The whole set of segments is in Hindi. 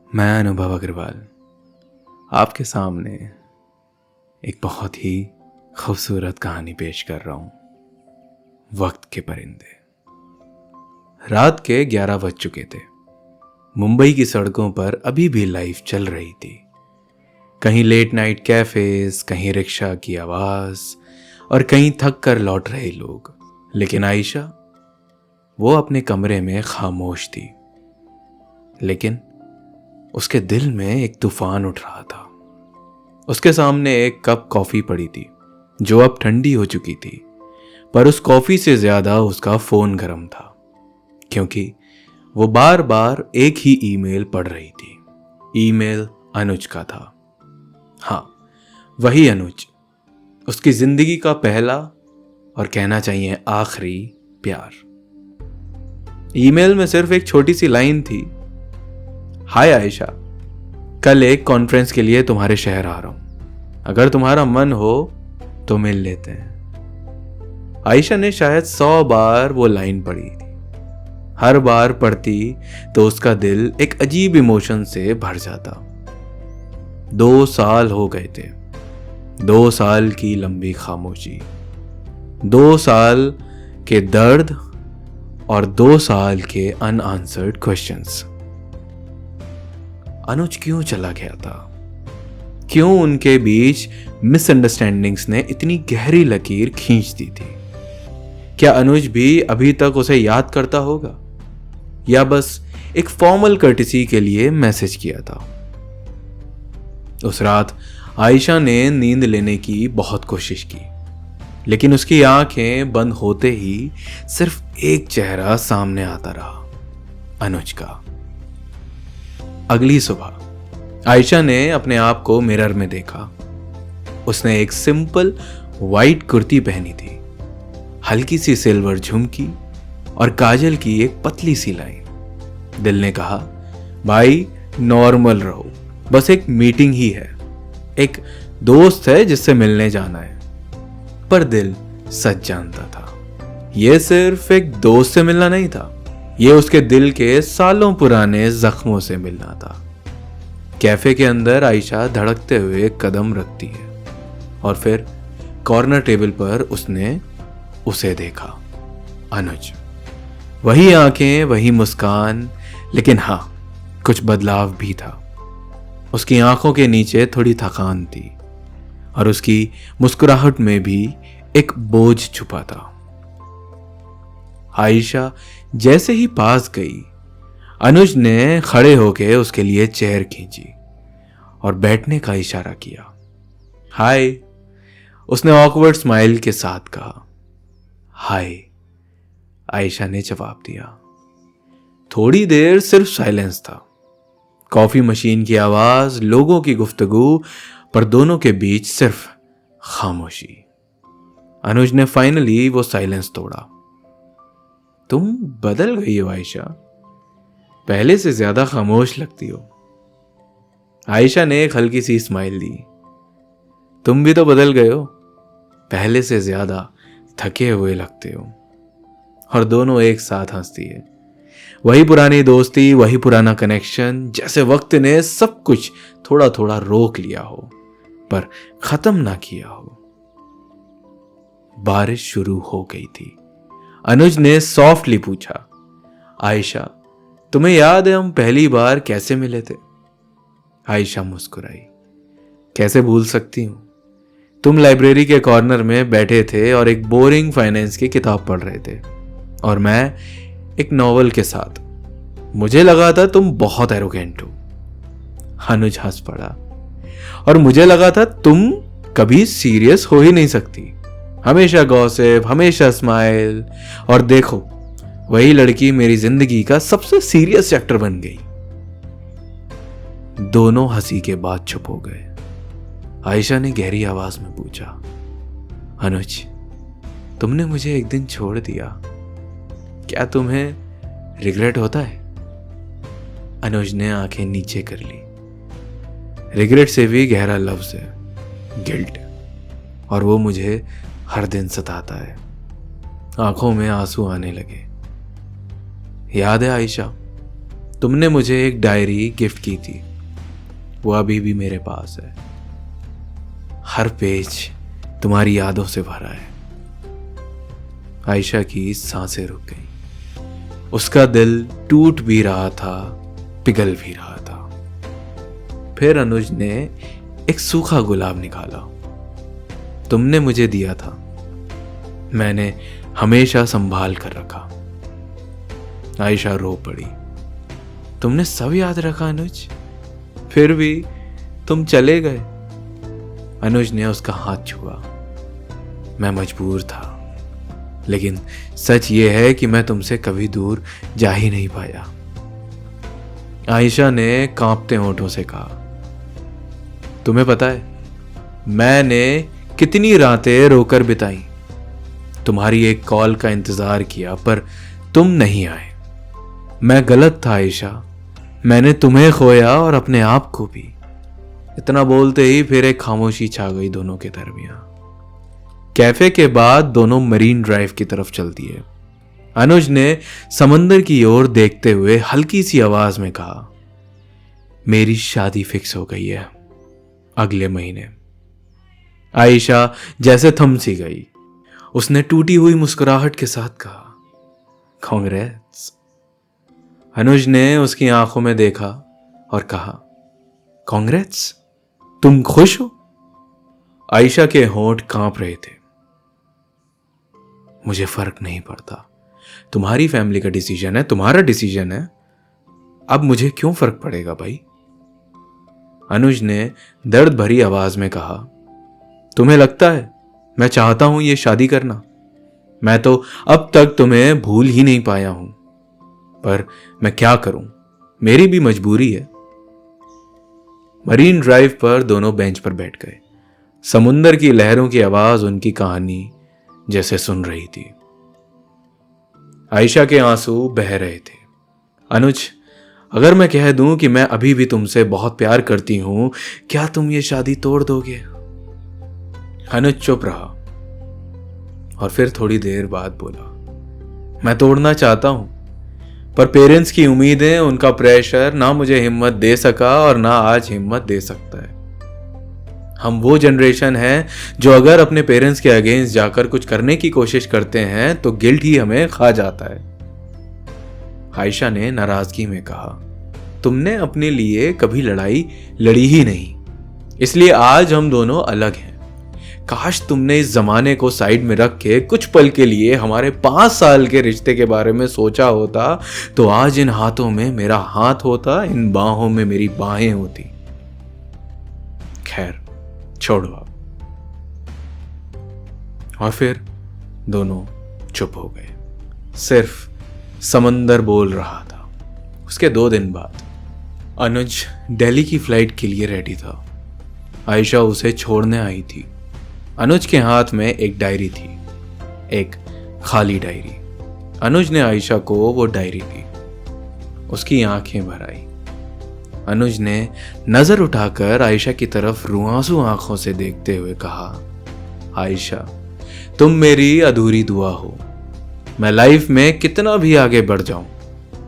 मैं अनुभव अग्रवाल आपके सामने एक बहुत ही खूबसूरत कहानी पेश कर रहा हूं। वक्त के परिंदे। रात के 11 बज चुके थे। मुंबई की सड़कों पर अभी भी लाइफ चल रही थी। कहीं लेट नाइट कैफेज, कहीं रिक्शा की आवाज और कहीं थक कर लौट रहे लोग। लेकिन आयशा, वो अपने कमरे में खामोश थी। लेकिन उसके दिल में एक तूफान उठ रहा था। उसके सामने एक कप कॉफी पड़ी थी जो अब ठंडी हो चुकी थी, पर उस कॉफी से ज्यादा उसका फोन गर्म था, क्योंकि वो बार बार एक ही ईमेल पढ़ रही थी। ईमेल अनुज का था। हाँ, वही अनुज, उसकी जिंदगी का पहला और कहना चाहिए आखिरी प्यार। ईमेल में सिर्फ एक छोटी सी लाइन थी, हाय आयशा, कल एक कॉन्फ्रेंस के लिए तुम्हारे शहर आ रहा हूं, अगर तुम्हारा मन हो तो मिल लेते हैं। आयशा ने शायद 100 बार वो लाइन पढ़ी थी। हर बार पढ़ती तो उसका दिल एक अजीब इमोशन से भर जाता। 2 साल हो गए थे। 2 साल की लंबी खामोशी, 2 साल के दर्द और 2 साल के अनआंसर्ड क्वेश्चंस। अनुज क्यों चला गया था? क्यों उनके बीच मिसअंडरस्टैंडिंग्स ने इतनी गहरी लकीर खींच दी थी? क्या अनुज भी अभी तक उसे याद करता होगा, या बस एक फॉर्मल कर्टिसी के लिए मैसेज किया था? उस रात आयशा ने नींद लेने की बहुत कोशिश की, लेकिन उसकी आंखें बंद होते ही सिर्फ एक चेहरा सामने आता रहा, अनुज का। अगली सुबह आयशा ने अपने आप को मिरर में देखा। उसने एक सिंपल वाइट कुर्ती पहनी थी, हल्की सी सिल्वर झुमकी और काजल की एक पतली सी लाइन। दिल ने कहा, भाई नॉर्मल रहो, बस एक मीटिंग ही है, एक दोस्त है जिससे मिलने जाना है। पर दिल सच जानता था, यह सिर्फ एक दोस्त से मिलना नहीं था, ये उसके दिल के सालों पुराने जख्मों से मिलना था। कैफे के अंदर आयशा धड़कते हुए कदम रखती है और फिर कॉर्नर टेबल पर उसने उसे देखा, अनुज। वही आंखें, वही मुस्कान, लेकिन हाँ, कुछ बदलाव भी था। उसकी आंखों के नीचे थोड़ी थकान थी और उसकी मुस्कुराहट में भी एक बोझ छुपा था। आयशा जैसे ही पास गई, अनुज ने खड़े होकर उसके लिए चेयर खींची और बैठने का इशारा किया। हाय, उसने ऑकवर्ड स्माइल के साथ कहा। हाय, आयशा ने जवाब दिया। थोड़ी देर सिर्फ साइलेंस था, कॉफी मशीन की आवाज, लोगों की गुफ्तगू, पर दोनों के बीच सिर्फ खामोशी। अनुज ने फाइनली वो साइलेंस तोड़ा। तुम बदल गई हो आयशा, पहले से ज्यादा खामोश लगती हो। आयशा ने एक हल्की सी स्माइल दी। तुम भी तो बदल गए हो, पहले से ज्यादा थके हुए लगते हो। और दोनों एक साथ हंसती है। वही पुरानी दोस्ती, वही पुराना कनेक्शन, जैसे वक्त ने सब कुछ थोड़ा थोड़ा रोक लिया हो पर खत्म ना किया हो। बारिश शुरू हो गई थी। अनुज ने सॉफ्टली पूछा, आयशा, तुम्हें याद है हम पहली बार कैसे मिले थे? आयशा मुस्कुराई। कैसे भूल सकती हूं, तुम लाइब्रेरी के कॉर्नर में बैठे थे और एक बोरिंग फाइनेंस की किताब पढ़ रहे थे और मैं एक नॉवल के साथ। मुझे लगा था तुम बहुत एरोगेंट हो। अनुज हंस पड़ा। और मुझे लगा था तुम कभी सीरियस हो ही नहीं सकती, हमेशा गॉसिप, हमेशा स्माइल। और देखो, वही लड़की मेरी जिंदगी का सबसे सीरियस चैप्टर बन गई। दोनों हंसी के बाद चुप हो गए। आयशा ने गहरी आवाज में पूछा, अनुज, तुमने मुझे एक दिन छोड़ दिया, क्या तुम्हें रिग्रेट होता है? अनुज ने आंखें नीचे कर ली। रिग्रेट से भी गहरा लफ्ज है, गिल्ट, और वो मुझे हर दिन सताता है। आंखों में आंसू आने लगे। याद है आयशा, तुमने मुझे एक डायरी गिफ्ट की थी, वो अभी भी मेरे पास है। हर पेज तुम्हारी यादों से भरा है। आयशा की सांसें रुक गई। उसका दिल टूट भी रहा था, पिघल भी रहा था। फिर अनुज ने एक सूखा गुलाब निकाला। तुमने मुझे दिया था, मैंने हमेशा संभाल कर रखा। आयशा रो पड़ी। तुमने सब याद रखा अनुज, फिर भी तुम चले गए। अनुज ने उसका हाथ छुआ। मैं मजबूर था, लेकिन सच ये है कि मैं तुमसे कभी दूर जा ही नहीं पाया। आयशा ने कांपते होठों से कहा, तुम्हें पता है मैंने कितनी रातें रोकर बिताई, तुम्हारी एक कॉल का इंतजार किया, पर तुम नहीं आए। मैं गलत था आयशा, मैंने तुम्हें खोया और अपने आप को भी। इतना बोलते ही फिर एक खामोशी छा गई दोनों के दरमियां। कैफे के बाद दोनों मरीन ड्राइव की तरफ चल दिए। अनुज ने समंदर की ओर देखते हुए हल्की सी आवाज में कहा, मेरी शादी फिक्स हो गई है अगले महीने। आयशा जैसे थम सी गई। उसने टूटी हुई मुस्कुराहट के साथ कहा, कांग्रेट्स। अनुज ने उसकी आंखों में देखा और कहा, कांग्रेट्स, तुम खुश हो? आयशा के होंठ कांप रहे थे। मुझे फर्क नहीं पड़ता, तुम्हारी फैमिली का डिसीजन है, तुम्हारा डिसीजन है, अब मुझे क्यों फर्क पड़ेगा भाई? अनुज ने दर्द भरी आवाज में कहा, तुम्हें लगता है मैं चाहता हूं ये शादी करना? मैं तो अब तक तुम्हें भूल ही नहीं पाया हूं, पर मैं क्या करूं, मेरी भी मजबूरी है। मरीन ड्राइव पर दोनों बेंच पर बैठ गए। समुंदर की लहरों की आवाज उनकी कहानी जैसे सुन रही थी। आयशा के आंसू बह रहे थे। अनुज, अगर मैं कह दूं कि मैं अभी भी तुमसे बहुत प्यार करती हूं, क्या तुम ये शादी तोड़ दोगे? अनुज चुप रहा और फिर थोड़ी देर बाद बोला, मैं तोड़ना चाहता हूं, पर पेरेंट्स की उम्मीदें, उनका प्रेशर ना मुझे हिम्मत दे सका और ना आज हिम्मत दे सकता है। हम वो जनरेशन है जो अगर अपने पेरेंट्स के अगेंस्ट जाकर कुछ करने की कोशिश करते हैं तो गिल्ट ही हमें खा जाता है। आयशा ने नाराजगी में कहा, तुमने अपने लिए कभी लड़ाई लड़ी ही नहीं, इसलिए आज हम दोनों अलग हैं। काश तुमने इस जमाने को साइड में रख के कुछ पल के लिए हमारे 5 साल के रिश्ते के बारे में सोचा होता, तो आज इन हाथों में मेरा हाथ होता, इन बाहों में मेरी बाहें होती। खैर छोड़ो अब। और फिर दोनों चुप हो गए। सिर्फ समंदर बोल रहा था। उसके 2 दिन बाद अनुज दिल्ली की फ्लाइट के लिए रेडी था। आयशा उसे छोड़ने आई थी। अनुज के हाथ में एक डायरी थी, एक खाली डायरी। अनुज ने आयशा को वो डायरी दी। उसकी आंखें भर आई। अनुज ने नजर उठाकर आयशा की तरफ रुआंसू आंखों से देखते हुए कहा, आयशा, तुम मेरी अधूरी दुआ हो। मैं लाइफ में कितना भी आगे बढ़ जाऊं,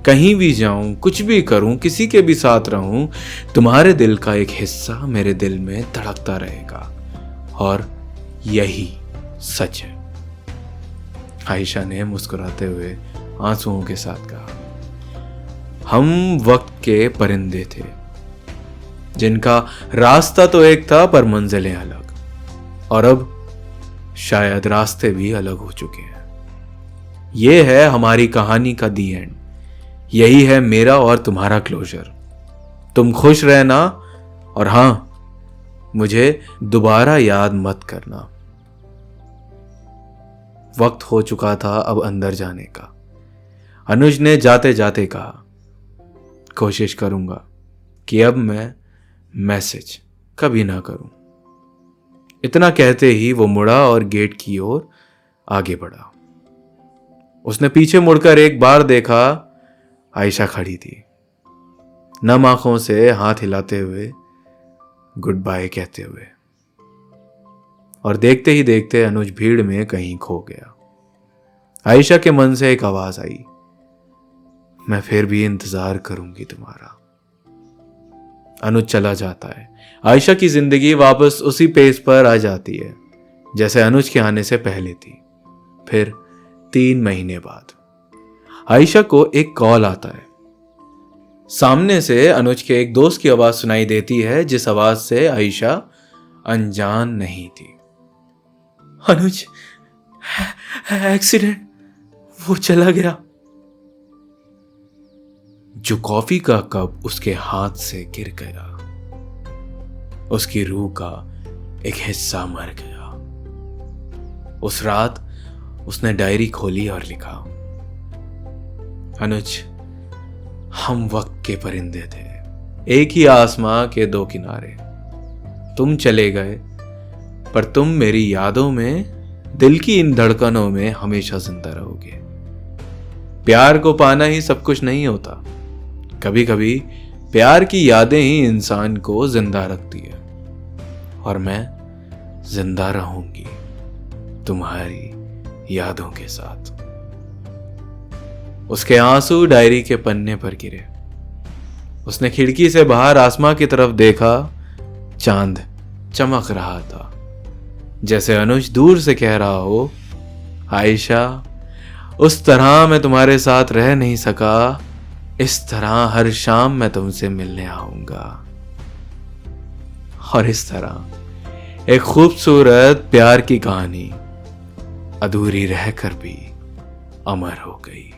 कहीं भी जाऊं, कुछ भी करूं, किसी के भी साथ रहूं, तुम्हारे दिल का एक हिस्सा मेरे दिल में धड़कता रहेगा, और यही सच है। आयशा ने मुस्कुराते हुए आंसुओं के साथ कहा, हम वक्त के परिंदे थे जिनका रास्ता तो एक था पर मंजिलें अलग, और अब शायद रास्ते भी अलग हो चुके हैं। ये है हमारी कहानी का दी एंड। यही है मेरा और तुम्हारा क्लोजर। तुम खुश रहना, और हां, मुझे दोबारा याद मत करना। वक्त हो चुका था अब अंदर जाने का। अनुज ने जाते जाते कहा, कोशिश करूंगा कि अब मैं मैसेज कभी ना करूं। इतना कहते ही वो मुड़ा और गेट की ओर आगे बढ़ा। उसने पीछे मुड़कर एक बार देखा, आयशा खड़ी थी, नम आंखों से हाथ हिलाते हुए, गुड बाय कहते हुए। और देखते ही देखते अनुज भीड़ में कहीं खो गया। आयशा के मन से एक आवाज आई, मैं फिर भी इंतजार करूंगी तुम्हारा। अनुज चला जाता है। आयशा की जिंदगी वापस उसी पेज पर आ जाती है जैसे अनुज के आने से पहले थी। फिर 3 महीने बाद आयशा को एक कॉल आता है। सामने से अनुज के एक दोस्त की आवाज सुनाई देती है, जिस आवाज से आयशा अनजान नहीं थी। अनुज, एक्सीडेंट, वो चला गया। जो कॉफी का कप उसके हाथ से गिर गया, उसकी रूह का एक हिस्सा मर गया। उस रात उसने डायरी खोली और लिखा, अनुज, हम वक्त के परिंदे थे, एक ही आसमां के 2 किनारे। तुम चले गए, पर तुम मेरी यादों में, दिल की इन धड़कनों में हमेशा जिंदा रहोगे। प्यार को पाना ही सब कुछ नहीं होता। कभी कभी प्यार की यादें ही इंसान को जिंदा रखती है, और मैं जिंदा रहूंगी तुम्हारी यादों के साथ। उसके आंसू डायरी के पन्ने पर गिरे। उसने खिड़की से बाहर आसमां की तरफ देखा। चांद चमक रहा था, जैसे अनुज दूर से कह रहा हो, आयशा, उस तरह मैं तुम्हारे साथ रह नहीं सका, इस तरह हर शाम मैं तुमसे मिलने आऊंगा। और इस तरह एक खूबसूरत प्यार की कहानी अधूरी रहकर भी अमर हो गई।